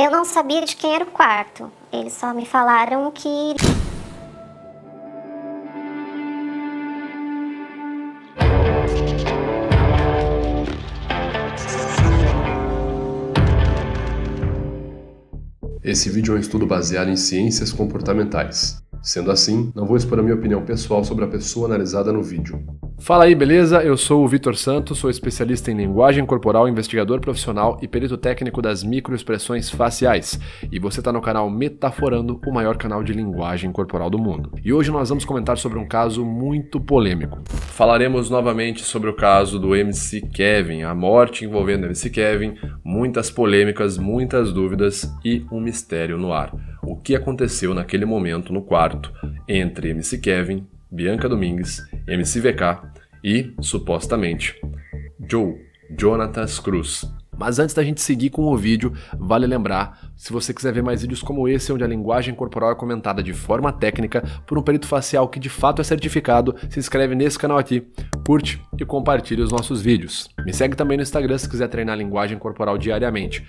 Eu não sabia de quem era o quarto. Eles só me falaram que... Esse vídeo é um estudo baseado em ciências comportamentais. Sendo assim, não vou expor a minha opinião pessoal sobre a pessoa analisada no vídeo. Fala aí, beleza? Eu sou o Vitor Santos, sou especialista em linguagem corporal, investigador profissional e perito técnico das microexpressões faciais. E você está no canal Metaforando, o maior canal de linguagem corporal do mundo. E hoje nós vamos comentar sobre um caso muito polêmico. Falaremos novamente sobre o caso do MC Kevin, a morte envolvendo MC Kevin, muitas polêmicas, muitas dúvidas e um mistério no ar. O que aconteceu naquele momento no quarto entre MC Kevin, Bianca Domingues, MC VK e, supostamente, Jonatas Cruz. Mas antes da gente seguir com o vídeo, vale lembrar, se você quiser ver mais vídeos como esse, onde a linguagem corporal é comentada de forma técnica por um perito facial que de fato é certificado, se inscreve nesse canal aqui, curte e compartilhe os nossos vídeos. Me segue também no Instagram se quiser treinar linguagem corporal diariamente,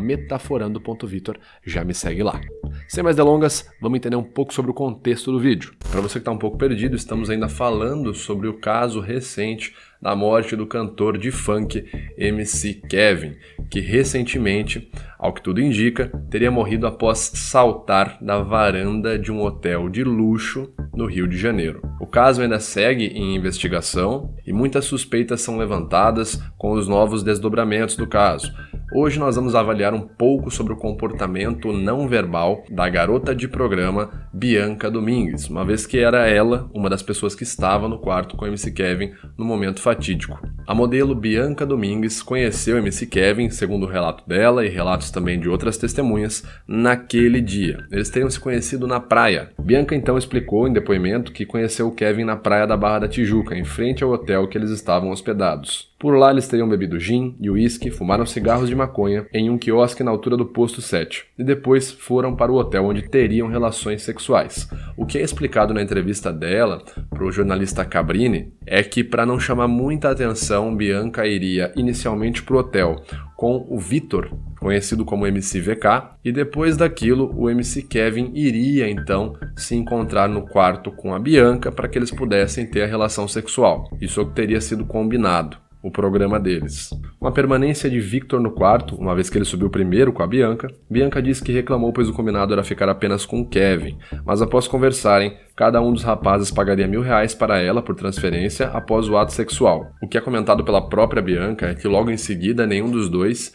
@metaforando.vitor, já me segue lá. Sem mais delongas, vamos entender um pouco sobre o contexto do vídeo. Para você que está um pouco perdido, estamos ainda falando sobre o caso recente da morte do cantor de funk MC Kevin, que recentemente, ao que tudo indica, teria morrido após saltar da varanda de um hotel de luxo no Rio de Janeiro. O caso ainda segue em investigação e muitas suspeitas são levantadas com os novos desdobramentos do caso. Hoje nós vamos avaliar um pouco sobre o comportamento não verbal da garota de programa Bianca Domingues, uma vez que era ela uma das pessoas que estava no quarto com o MC Kevin no momento fatídico. A modelo Bianca Domingues conheceu o MC Kevin, segundo o relato dela e relatos também de outras testemunhas, naquele dia. Eles teriam se conhecido na praia. Bianca então explicou em depoimento que conheceu o Kevin na praia da Barra da Tijuca, em frente ao hotel que eles estavam hospedados. Por lá eles teriam bebido gin e uísque, fumaram cigarros de maconha em um quiosque na altura do posto 7 e depois foram para o hotel onde teriam relações sexuais. O que é explicado na entrevista dela para o jornalista Cabrini é que, para não chamar muita atenção, Bianca iria inicialmente para o hotel com o Vitor, conhecido como MC VK, e depois daquilo o MC Kevin iria então se encontrar no quarto com a Bianca para que eles pudessem ter a relação sexual. Isso é o que teria sido combinado, o programa deles. Com a permanência de Victor no quarto, uma vez que ele subiu primeiro com a Bianca, Bianca disse que reclamou pois o combinado era ficar apenas com Kevin, mas após conversarem, cada um dos rapazes pagaria R$1.000 para ela por transferência após o ato sexual. O que é comentado pela própria Bianca é que logo em seguida nenhum dos dois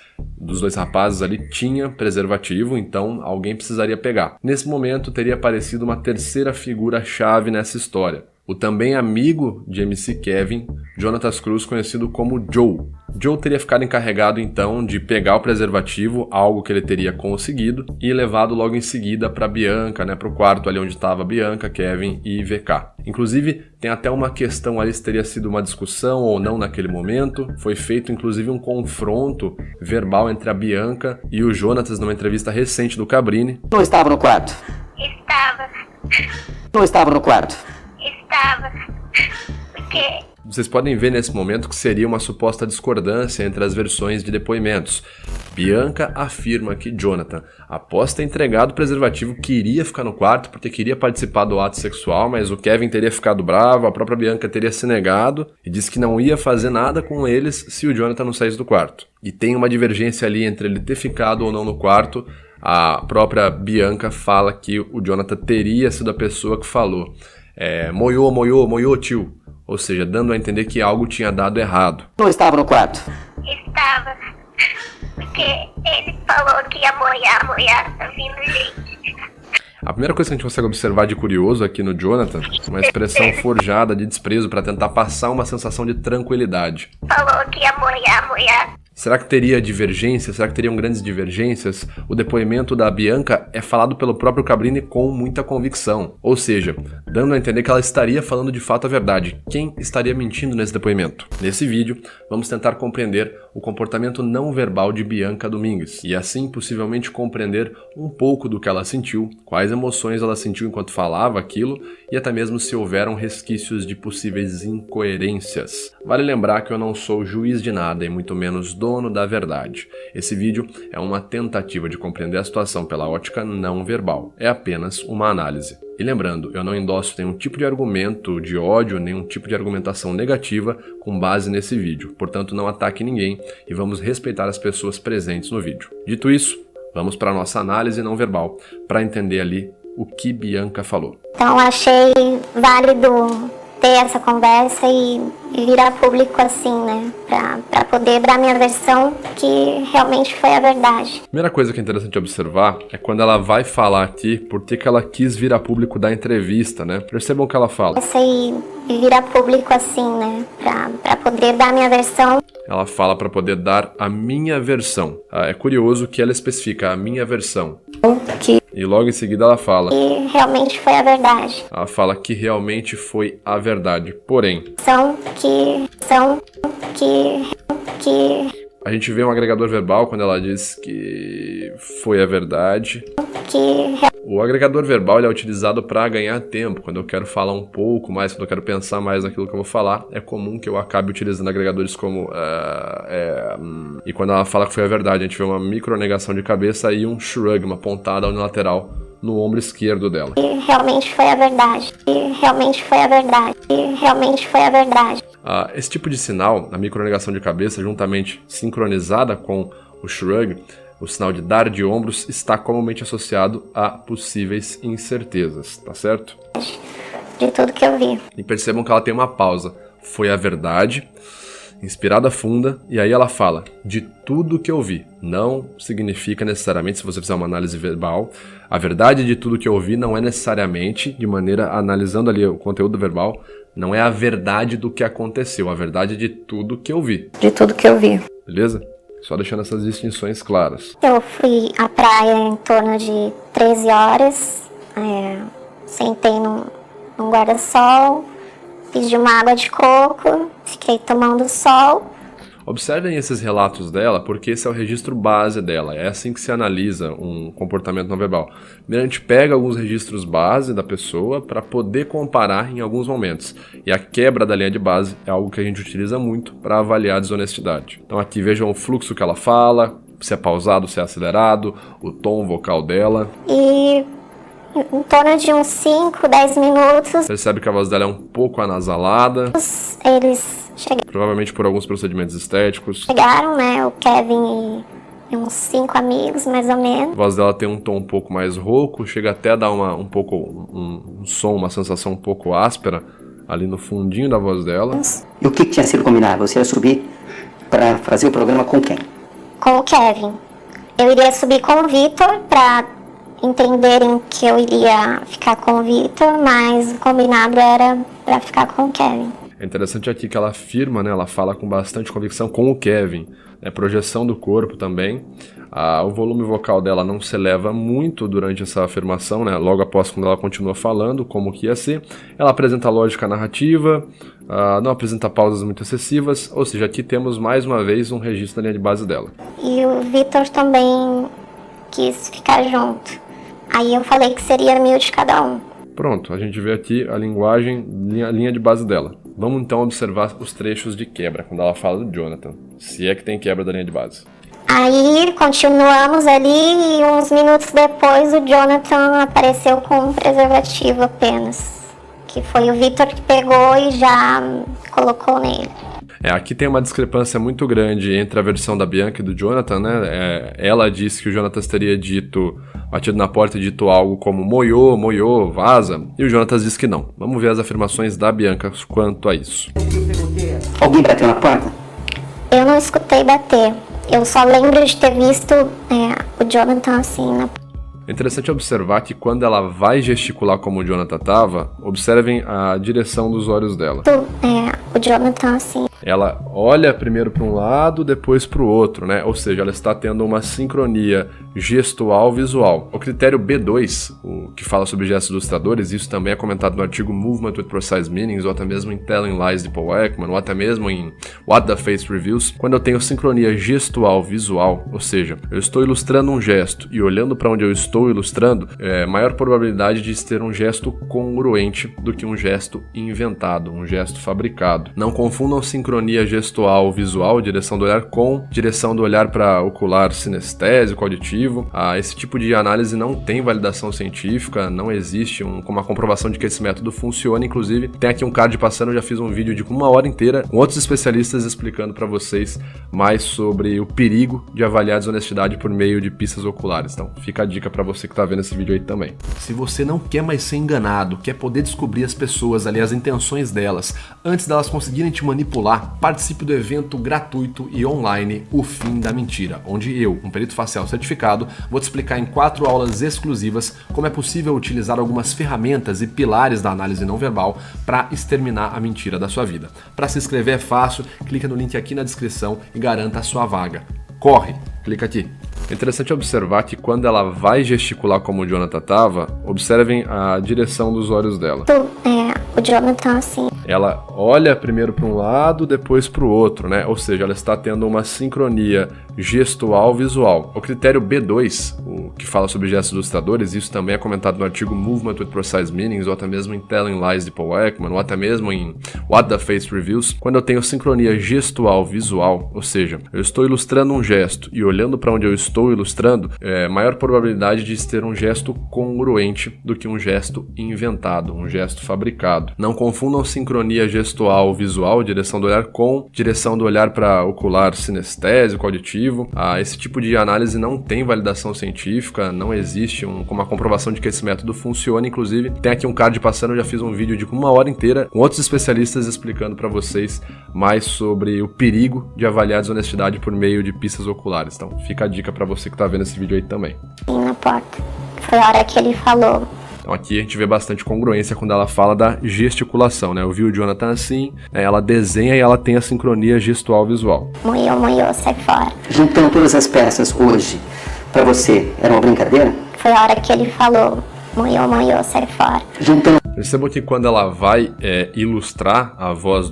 rapazes ali tinha preservativo, então alguém precisaria pegar. Nesse momento teria aparecido uma terceira figura-chave nessa história. O também amigo de MC Kevin, Jonatas Cruz, conhecido como Joe. Joe teria ficado encarregado então de pegar o preservativo, algo que ele teria conseguido, e levado logo em seguida para Bianca, para o quarto ali onde estava Bianca, Kevin e VK. Inclusive, tem até uma questão ali se teria sido uma discussão ou não naquele momento. Foi feito inclusive um confronto verbal entre a Bianca e o Jonatas numa entrevista recente do Cabrini. Não estava no quarto. Estava. Não estava no quarto. Estava. Porque... Vocês podem ver nesse momento que seria uma suposta discordância entre as versões de depoimentos. Bianca afirma que Jonathan, após ter entregado o preservativo, queria ficar no quarto porque queria participar do ato sexual, mas o Kevin teria ficado bravo, a própria Bianca teria se negado e disse que não ia fazer nada com eles se o Jonathan não saísse do quarto. E tem uma divergência ali entre ele ter ficado ou não no quarto. A própria Bianca fala que o Jonathan teria sido a pessoa que falou moiô, tio. Ou seja, dando a entender que algo tinha dado errado. Não estava no quarto. Estava. Porque ele falou que ia moiar, tá vindo gente. A primeira coisa que a gente consegue observar de curioso aqui no Jonathan, uma expressão forjada de desprezo para tentar passar uma sensação de tranquilidade. Falou que ia moiar. Será que teria divergência? Será que teriam grandes divergências? O depoimento da Bianca é falado pelo próprio Cabrini com muita convicção. Ou seja, dando a entender que ela estaria falando de fato a verdade. Quem estaria mentindo nesse depoimento? Nesse vídeo, vamos tentar compreender o comportamento não verbal de Bianca Domingues. E assim, possivelmente compreender um pouco do que ela sentiu, quais emoções ela sentiu enquanto falava aquilo, e até mesmo se houveram resquícios de possíveis incoerências. Vale lembrar que eu não sou juiz de nada e muito menos do dono da verdade. Esse vídeo é uma tentativa de compreender a situação pela ótica não verbal. É apenas uma análise. E lembrando, eu não endosso nenhum tipo de argumento de ódio, nenhum tipo de argumentação negativa com base nesse vídeo. Portanto, não ataque ninguém e vamos respeitar as pessoas presentes no vídeo. Dito isso, vamos para a nossa análise não verbal, para entender ali o que Bianca falou. Então achei válido ter essa conversa e virar público assim, né? Pra poder dar minha versão que realmente foi a verdade. Primeira coisa que é interessante observar é quando ela vai falar aqui por que ela quis vir a público da entrevista, né? Percebam o que ela fala. Essa aí virar público assim, né? Pra poder dar minha versão. Ela fala para poder dar a minha versão. É curioso que ela especifica a minha versão. E logo em seguida ela fala Que realmente foi a verdade. Ela fala que realmente foi a verdade. Porém, a gente vê um agregador verbal quando ela diz que foi a verdade. O agregador verbal ele é utilizado para ganhar tempo. Quando eu quero falar um pouco mais, quando eu quero pensar mais naquilo que eu vou falar, é comum que eu acabe utilizando agregadores como e quando ela fala que foi a verdade, a gente vê uma micronegação de cabeça e um shrug, uma pontada unilateral no ombro esquerdo dela. Realmente foi a verdade. Realmente foi a verdade. Realmente foi a verdade. Esse tipo de sinal, a micronegação de cabeça, juntamente sincronizada com o shrug, o sinal de dar de ombros, está comumente associado a possíveis incertezas, tá certo? De tudo que eu vi. E percebam que ela tem uma pausa. Foi a verdade, inspirada funda, e aí ela fala, de tudo que eu vi. Não significa necessariamente, se você fizer uma análise verbal, a verdade de tudo que eu vi não é necessariamente, de maneira, analisando ali o conteúdo verbal, não é a verdade do que aconteceu, a verdade de tudo que eu vi. De tudo que eu vi. Beleza? Só deixando essas distinções claras. Eu fui à praia em torno de 13 horas, sentei num guarda-sol, pedi uma água de coco, fiquei tomando sol. Observem esses relatos dela, porque esse é o registro base dela. É assim que se analisa um comportamento não verbal. Primeiro a gente pega alguns registros base da pessoa para poder comparar em alguns momentos. E a quebra da linha de base é algo que a gente utiliza muito para avaliar a desonestidade. Então aqui vejam o fluxo que ela fala, se é pausado, se é acelerado, o tom vocal dela. E em torno de uns 5, 10 minutos, Percebe que a voz dela é um pouco anasalada, eles provavelmente por alguns procedimentos estéticos. chegaram, né? O Kevin e uns 5 amigos, mais ou menos. A voz dela tem um tom um pouco mais rouco, chega até a dar um som, uma sensação um pouco áspera ali no fundinho da voz dela. E o que tinha sido combinado? Você ia subir para fazer o programa com quem? Com o Kevin. Eu iria subir com o Vitor pra entenderem que eu iria ficar com o Vitor, mas o combinado era pra ficar com o Kevin. É interessante aqui que ela afirma, né, ela fala com bastante convicção com o Kevin, né, projeção do corpo também. O volume vocal dela não se eleva muito durante essa afirmação, né, logo após quando ela continua falando, como que ia ser. Ela apresenta lógica narrativa, não apresenta pausas muito excessivas, ou seja, aqui temos mais uma vez um registro da linha de base dela. E o Vitor também quis ficar junto. Aí eu falei que seria 1000 de cada um. Pronto, a gente vê aqui a linguagem, a linha de base dela. Vamos então observar os trechos de quebra, quando ela fala do Jonathan, se é que tem quebra da linha de base. Aí continuamos ali e uns minutos depois o Jonathan apareceu com um preservativo apenas. Que foi o Vitor que pegou e já colocou nele. Aqui tem uma discrepância muito grande entre a versão da Bianca e do Jonathan, né? Ela disse que o Jonathan teria batido na porta e dito algo como moiô, vaza, e o Jonathan disse que não. Vamos ver as afirmações da Bianca quanto a isso. Alguém bateu na porta? Eu não escutei bater. Eu só lembro de ter visto o Jonathan assim na É interessante observar que quando ela vai gesticular como o Jonathan estava, observem a direção dos olhos dela. o Jonathan assim. Ela olha primeiro para um lado, depois para o outro, né? Ou seja, ela está tendo uma sincronia gestual visual. O critério B2, o que fala sobre gestos ilustradores, isso também é comentado no artigo Movement with Precise Meanings, ou até mesmo em Telling Lies de Paul Ekman, ou até mesmo em What the Face Reveals. Quando eu tenho sincronia gestual visual, ou seja, eu estou ilustrando um gesto e olhando para onde eu estou ilustrando, é maior probabilidade de ter um gesto congruente do que um gesto inventado, um gesto fabricado. Não confundam sincronia sincronia gestual visual, direção do olhar com direção do olhar para ocular sinestésico, auditivo. Esse tipo de análise não tem validação científica, não existe uma comprovação de que esse método funciona. Inclusive, tem aqui um card passando, eu já fiz um vídeo de 1 hora inteira com outros especialistas explicando para vocês mais sobre o perigo de avaliar a desonestidade por meio de pistas oculares. Então, fica a dica para você que está vendo esse vídeo aí também. Se você não quer mais ser enganado, quer poder descobrir as pessoas ali, as intenções delas, antes delas conseguirem te manipular, participe do evento gratuito e online O Fim da Mentira, onde eu, um perito facial certificado, vou te explicar em 4 aulas exclusivas como é possível utilizar algumas ferramentas e pilares da análise não verbal para exterminar a mentira da sua vida. Para se inscrever é fácil, clica no link aqui na descrição e garanta a sua vaga. Corre, clica aqui. É interessante observar que quando ela vai gesticular como o Jonathan estava, observem a direção dos olhos dela. O Jonathan, assim. Ela olha primeiro para um lado, depois para o outro, né? Ou seja, ela está tendo uma sincronia gestual visual. O critério B2, o que fala sobre gestos ilustradores, isso também é comentado no artigo Movement with Precise Meanings, ou até mesmo em Telling Lies de Paul Ekman, ou até mesmo em What the Face Reviews. Quando eu tenho sincronia gestual visual, ou seja, eu estou ilustrando um gesto e olhando para onde eu estou ilustrando, maior probabilidade de ter um gesto congruente do que um gesto inventado, um gesto fabricado. Não confundam sincronia gestual visual, direção do olhar com direção do olhar para ocular sinestésico, auditivo. Esse tipo de análise não tem validação científica, não existe uma comprovação de que esse método funciona. Inclusive, tem aqui um card passando, eu já fiz um vídeo de 1 hora inteira com outros especialistas explicando para vocês mais sobre o perigo de avaliar a desonestidade por meio de pistas oculares. Então, fica a dica para você que está vendo esse vídeo aí também. Na porta. Foi a hora que ele falou. Então aqui a gente vê bastante congruência quando ela fala da gesticulação, né? Eu vi o Jonathan assim, ela desenha e ela tem a sincronia gestual visual. Moiô, sai fora. Juntando todas as peças hoje, pra você, era uma brincadeira? Foi a hora que ele falou. Moiô, sai fora. Juntando... Percebam que quando ela vai ilustrar a voz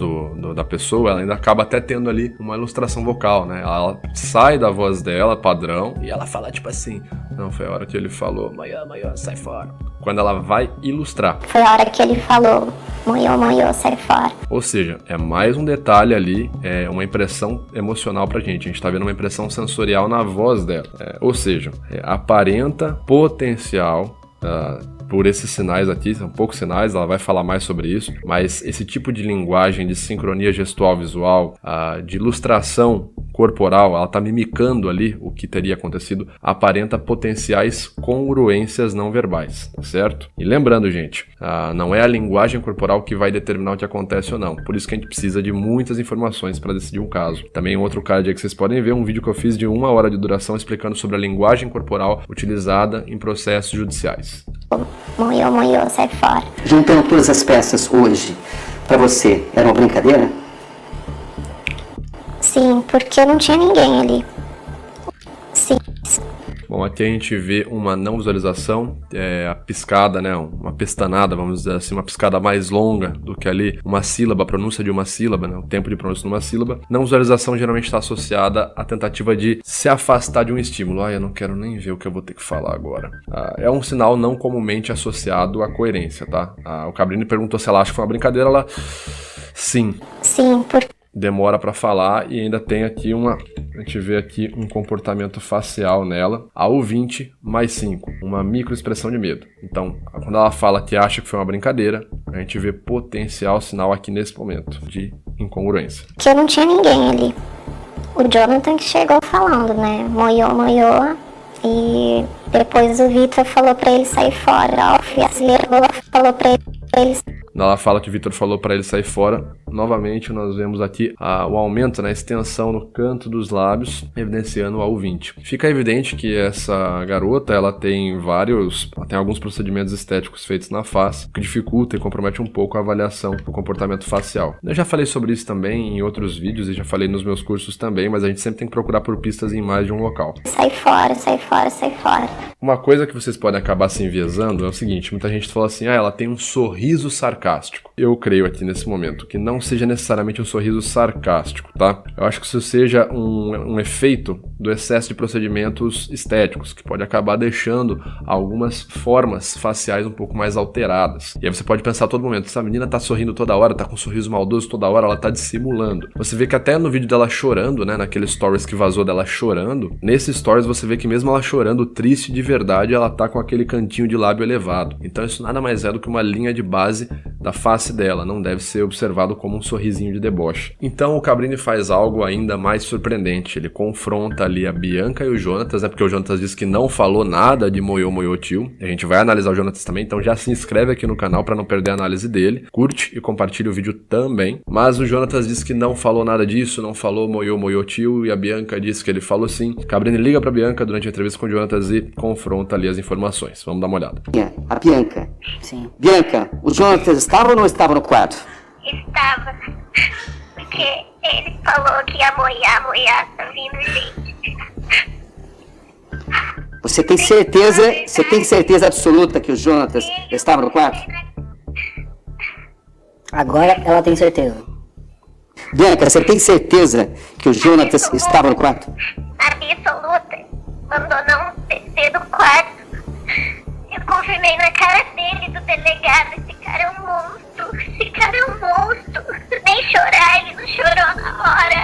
da pessoa, ela ainda acaba até tendo ali uma ilustração vocal, né? Ela sai da voz dela, padrão, e ela fala tipo assim. Não, foi a hora que ele falou, moiô, sai fora. Quando ela vai ilustrar. Foi a hora que ele falou, moiô, sai fora. Ou seja, é mais um detalhe ali, é uma impressão emocional pra gente. A gente tá vendo uma impressão sensorial na voz dela. Ou seja, aparenta potencial... por esses sinais aqui, são poucos sinais, ela vai falar mais sobre isso, mas esse tipo de linguagem de sincronia gestual visual, de ilustração corporal, ela está mimicando ali o que teria acontecido, aparenta potenciais congruências não verbais, certo? E lembrando, gente, não é a linguagem corporal que vai determinar o que acontece ou não, por isso que a gente precisa de muitas informações para decidir um caso. Também outro card aí que vocês podem ver, um vídeo que eu fiz de 1 hora de duração explicando sobre a linguagem corporal utilizada em processos judiciais. Moiô, sai fora. Juntando todas as peças hoje, pra você, era uma brincadeira? Sim, porque não tinha ninguém ali. Sim. Bom, aqui a gente vê uma não visualização, a piscada, né, uma pestanada, vamos dizer assim, uma piscada mais longa do que ali uma sílaba, a pronúncia de uma sílaba, né, o tempo de pronúncia de uma sílaba. Não visualização geralmente está associada à tentativa de se afastar de um estímulo. Eu não quero nem ver o que eu vou ter que falar agora. É um sinal não comumente associado à coerência, tá? O Cabrini perguntou se ela acha que foi uma brincadeira, ela... Sim, porque... Demora para falar e ainda tem aqui a gente vê aqui um comportamento facial nela, a U20 mais 5, uma microexpressão de medo. Então, quando ela fala que acha que foi uma brincadeira, a gente vê potencial sinal aqui nesse momento de incongruência. Que não tinha ninguém ali. O Jonathan que chegou falando, né? Moiô, e depois o Vitor falou pra ele sair fora. O brasileiro falou pra ele... Ela fala que o Vitor falou para ele sair fora. Novamente, nós vemos aqui o aumento na extensão no canto dos lábios, evidenciando o U20. Fica evidente que essa garota, ela tem alguns procedimentos estéticos feitos na face, que dificulta e compromete um pouco a avaliação do comportamento facial. Eu já falei sobre isso também em outros vídeos e já falei nos meus cursos também, mas a gente sempre tem que procurar por pistas em mais de um local. Sai fora. Uma coisa que vocês podem acabar se enviesando é o seguinte, muita gente fala assim, ela tem um sorriso sarcástico. Eu creio aqui nesse momento que não não seja necessariamente um sorriso sarcástico, tá? Eu acho que isso seja um efeito do excesso de procedimentos estéticos, que pode acabar deixando algumas formas faciais um pouco mais alteradas. E aí você pode pensar a todo momento, essa menina tá sorrindo toda hora, tá com um sorriso maldoso toda hora, ela tá dissimulando. Você vê que até no vídeo dela chorando, né, naquele stories que vazou dela chorando, nesse stories você vê que mesmo ela chorando, triste de verdade, ela tá com aquele cantinho de lábio elevado. Então isso nada mais é do que uma linha de base da face dela, não deve ser observado como um sorrisinho de deboche. Então o Cabrini faz algo ainda mais surpreendente, ele confronta ali a Bianca e o Jonatas, né, porque o Jonatas disse que não falou nada de Moyo Moyo Tio, a gente vai analisar o Jonatas também, então já se inscreve aqui no canal para não perder a análise dele, curte e compartilha o vídeo também, mas o Jonatas disse que não falou nada disso, não falou Moyo Moyo Tio, e a Bianca disse que ele falou sim. Cabrini liga pra Bianca durante a entrevista com o Jonatas e confronta ali as informações. Vamos dar uma olhada. A Bianca. Sim. Bianca, o Jonatas estava ou não estava no quarto? Estava. Porque ele falou que ia moiar, tá vindo gente. Você tem certeza absoluta que o Jonatas estava no quarto? Agora ela tem certeza. Bianca, você tem certeza que o Jonatas estava no quarto? Absoluta. Mandou não descer do quarto. Eu confirmei na cara dele, do delegado. Esse cara é um monstro. Esse cara é um monstro. Nem chorar, ele não chorou na hora.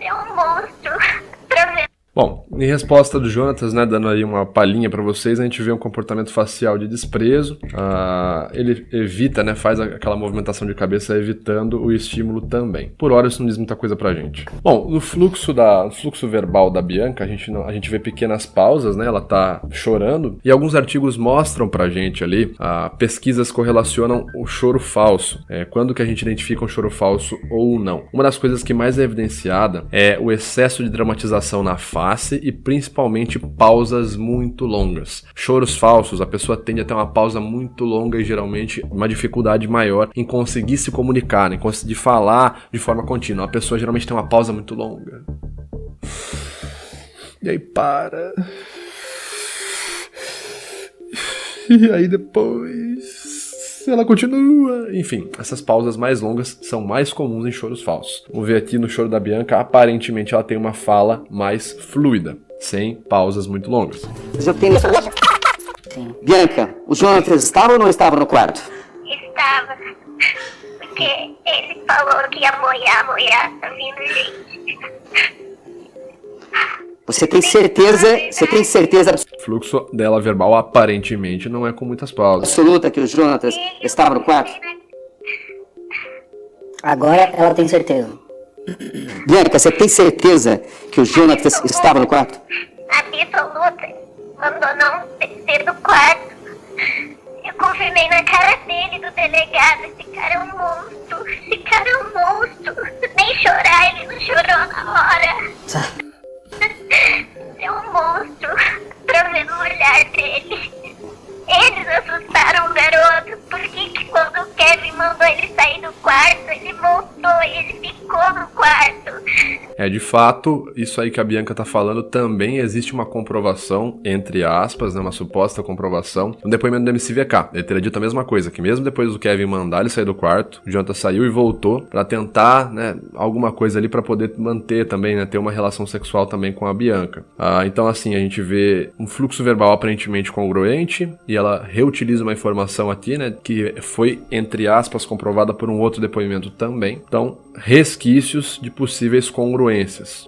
É um monstro. Pra ver. Bom, em resposta do Jonatas, né, dando aí uma palhinha pra vocês, a gente vê um comportamento facial de desprezo, ele evita, né, faz aquela movimentação de cabeça evitando o estímulo também. Por hora isso não diz muita coisa pra gente. Bom, no fluxo verbal da Bianca, a gente vê pequenas pausas, né, ela tá chorando, e alguns artigos mostram pra gente ali, pesquisas correlacionam o choro falso, quando que a gente identifica um choro falso ou não. Uma das coisas que mais é evidenciada é o excesso de dramatização na face e principalmente pausas muito longas. Choros falsos, a pessoa tende a ter uma pausa muito longa e geralmente uma dificuldade maior em conseguir se comunicar, em conseguir falar de forma contínua. A pessoa geralmente tem uma pausa muito longa. E aí para. E aí depois ela continua. Enfim, essas pausas mais longas são mais comuns em choros falsos. Vamos ver aqui no choro da Bianca, aparentemente ela tem uma fala mais fluida, sem pausas muito longas. Eu tenho... Sim. Bianca, o Jonatas estava ou não estava no quarto? Estava. Porque ele falou que ia moiar, tá vindo gente. Você tem certeza O fluxo dela verbal aparentemente não é com muitas pausas. absoluta que o Jonatas estava no quarto? Agora ela tem certeza. Bianca, você tem certeza que o Jonatas estava no quarto? Absoluta. Mandou não descer do quarto. Eu confirmei na cara dele, do delegado. Esse cara é um monstro. Esse cara é um monstro. Nem chorar, ele não chorou na hora. É um monstro. Pra ver no olhar dele. Eles assustaram o garoto. Por que quando o Kevin mandou ele sair do quarto, ele voltou e ele ficou no quarto? De fato, isso aí que a Bianca tá falando também existe uma comprovação, entre aspas, né, uma suposta comprovação, no depoimento do MCVK. Ele teria dito a mesma coisa, que mesmo depois do Kevin mandar ele sair do quarto, o Jonathan saiu e voltou pra tentar, né, alguma coisa ali pra poder manter também, né, ter uma relação sexual também com a Bianca. Então, assim, a gente vê um fluxo verbal aparentemente congruente e ela reutiliza uma informação aqui, né, que foi, entre aspas, comprovada por um outro depoimento também. Então, resquícios de possíveis congruências.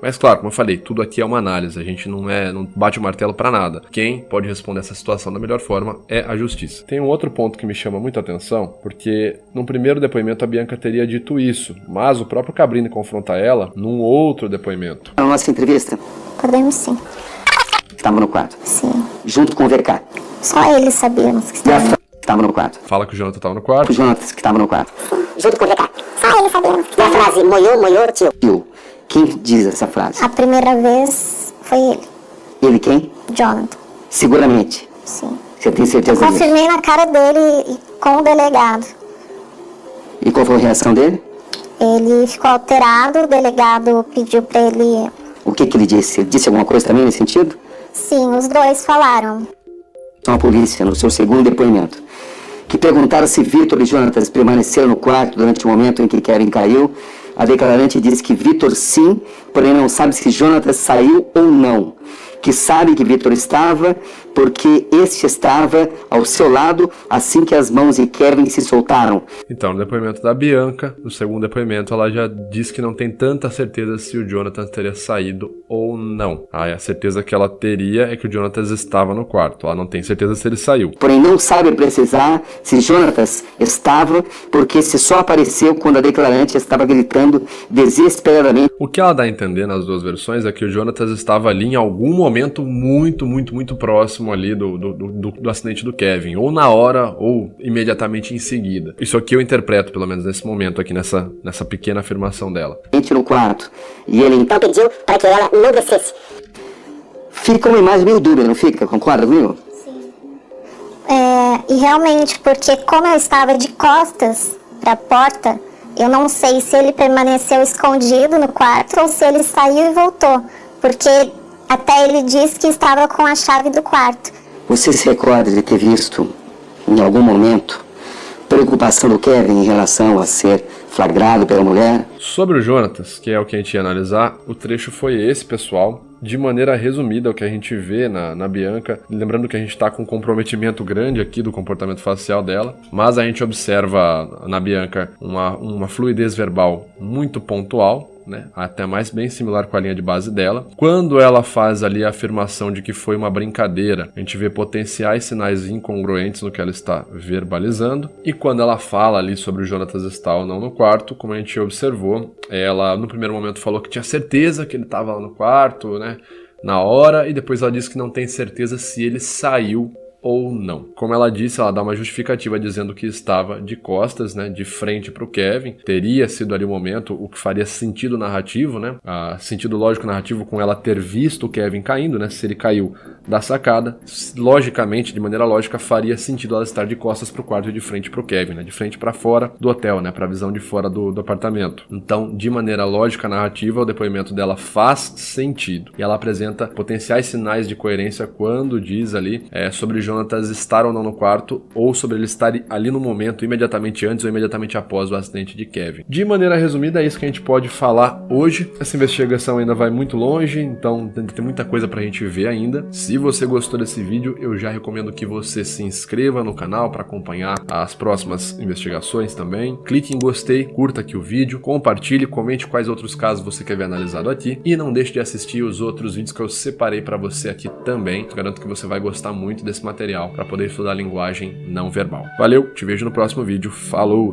Mas claro, como eu falei, tudo aqui é uma análise, a gente não bate o martelo pra nada. Quem pode responder essa situação da melhor forma é a justiça. Tem um outro ponto que me chama muita atenção, porque no primeiro depoimento a Bianca teria dito isso, mas o próprio Cabrini confronta ela num outro depoimento. Na nossa entrevista, Podemos sim. estava no quarto, Sim. junto com o VK. Só eles sabíamos que E a estava. Fran estava no quarto. Fala que o Jonathan tava no quarto. O Jonatas que estava no quarto. Junto com o VK. Só eles sabíamos. E a frase moiou, tio. Tio, quem diz essa frase? A primeira vez foi ele, Ele quem? Jonathan. Seguramente. Sim. Você tem certeza disso? Confirmei na cara dele e com o delegado. E qual foi a reação dele? Ele ficou alterado, o delegado pediu pra ele. O que ele disse? Ele disse alguma coisa também nesse sentido? Sim, os dois falaram. Então a polícia, no seu segundo depoimento, que perguntaram se Vitor e Jonatas permaneceram no quarto durante o momento em que Kevin caiu. A declarante disse que Vitor sim, porém não sabe se Jonatas saiu ou não. Que sabe que Vitor estava, porque este estava ao seu lado assim que as mãos de Kevin se soltaram. Então, no depoimento da Bianca, no segundo depoimento, ela já disse que não tem tanta certeza se o Jonathan teria saído ou não. A certeza que ela teria é que o Jonathan estava no quarto. Ela não tem certeza se ele saiu. Porém não sabe precisar se Jonatas estava, porque se só apareceu quando a declarante estava gritando desesperadamente. O que ela dá a entender nas duas versões é que o Jonathan estava ali em algum momento muito próximo ali do acidente do Kevin, ou na hora, ou imediatamente em seguida. Isso aqui eu interpreto, pelo menos nesse momento aqui, nessa pequena afirmação dela. No quarto, e ele Então pediu para que ela não descesse. fica uma imagem meio dúbia, não fica? Concorda comigo? E realmente, porque como eu estava de costas para a porta, eu não sei se ele permaneceu escondido no quarto ou se ele saiu e voltou, porque até ele disse que estava com a chave do quarto. Você se recorda de ter visto, em algum momento, preocupação do Kevin em relação a ser flagrado pela mulher? Sobre o Jonatas, que é o que a gente ia analisar, o trecho foi esse, pessoal. De maneira resumida, o que a gente vê na Bianca, lembrando que a gente está com um comprometimento grande aqui do comportamento facial dela, mas a gente observa na Bianca uma fluidez verbal muito pontual, né? Até mais bem similar com a linha de base dela. Quando ela faz ali a afirmação de que foi uma brincadeira, a gente vê potenciais sinais incongruentes no que ela está verbalizando. E quando ela fala ali sobre o Jonatas estar ou não no quarto, como a gente observou, ela no primeiro momento falou que tinha certeza que ele estava lá no quarto, né, na hora, e depois ela disse que não tem certeza se ele saiu ou não. Como ela disse, ela dá uma justificativa dizendo que estava de costas, né, de frente para o Kevin. Teria sido ali o momento, o que faria sentido narrativo, né, sentido lógico narrativo com ela ter visto o Kevin caindo, né, se ele caiu da sacada, logicamente, de maneira lógica, faria sentido ela estar de costas para o quarto e de frente para o Kevin, né, de frente para fora do hotel, né, para a visão de fora do apartamento. Então, de maneira lógica narrativa, o depoimento dela faz sentido. E ela apresenta potenciais sinais de coerência quando diz ali sobre Jonatas estar ou não no quarto, ou sobre ele estar ali no momento, imediatamente antes ou imediatamente após o acidente de Kevin. De maneira resumida, é isso que a gente pode falar hoje. Essa investigação ainda vai muito longe, então tem muita coisa pra gente ver ainda. Se você gostou desse vídeo, eu já recomendo que você se inscreva no canal para acompanhar as próximas investigações também. Clique em gostei, curta aqui o vídeo, compartilhe, comente quais outros casos você quer ver analisado aqui e não deixe de assistir os outros vídeos que eu separei para você aqui também. Garanto que você vai gostar muito desse material para poder estudar linguagem não verbal. Valeu, te vejo no próximo vídeo. Falou!